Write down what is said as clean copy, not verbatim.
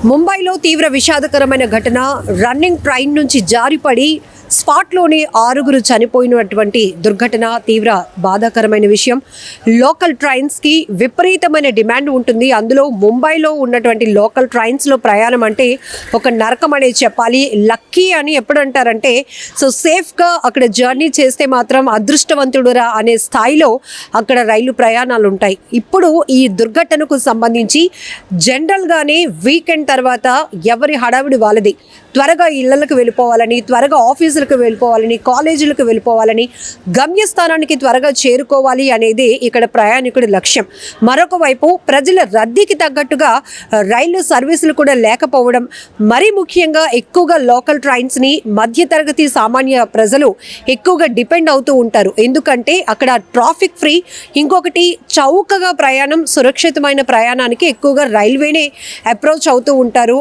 ముంబైలో తీవ్ర విషాదకరమైన ఘటన. రన్నింగ్ ట్రైన్ నుంచి జారిపడి స్పాట్లోనే 6 చనిపోయినటువంటి దుర్ఘటన తీవ్ర బాధాకరమైన విషయం. లోకల్ ట్రైన్స్కి విపరీతమైన డిమాండ్ ఉంటుంది. అందులో ముంబైలో ఉన్నటువంటి లోకల్ ట్రైన్స్లో ప్రయాణం అంటే ఒక నరకం అనేది చెప్పాలి. లక్కీ అని ఎప్పుడు అంటారంటే, సో సేఫ్గా అక్కడ జర్నీ చేస్తే మాత్రం అదృష్టవంతుడురా అనే స్థాయిలో అక్కడ రైలు ప్రయాణాలు ఉంటాయి. ఇప్పుడు ఈ దుర్ఘటనకు సంబంధించి జనరల్గానే వీకెండ్ తర్వాత ఎవరి హడావిడి వాళ్ళది. త్వరగా ఇళ్లకు వెళ్ళిపోవాలని, త్వరగా ఆఫీసులకు వెళ్ళిపోవాలని, కాలేజీలకు వెళ్ళిపోవాలని, గమ్యస్థానానికి త్వరగా చేరుకోవాలి అనేది ఇక్కడ ప్రయాణికుడి లక్ష్యం. మరొక వైపు ప్రజల రద్దీకి తగ్గట్టుగా రైలు సర్వీసులు కూడా లేకపోవడం, మరీ ముఖ్యంగా ఎక్కువగా లోకల్ ట్రైన్స్ని మధ్యతరగతి సామాన్య ప్రజలు ఎక్కువగా డిపెండ్ అవుతూ ఉంటారు. ఎందుకంటే అక్కడ ట్రాఫిక్ ఫ్రీ, ఇంకొకటి చౌకగా ప్రయాణం, సురక్షితమైన ప్రయాణానికి ఎక్కువగా రైల్వేనే అప్రోచ్ అవుతూ ఉంటారు.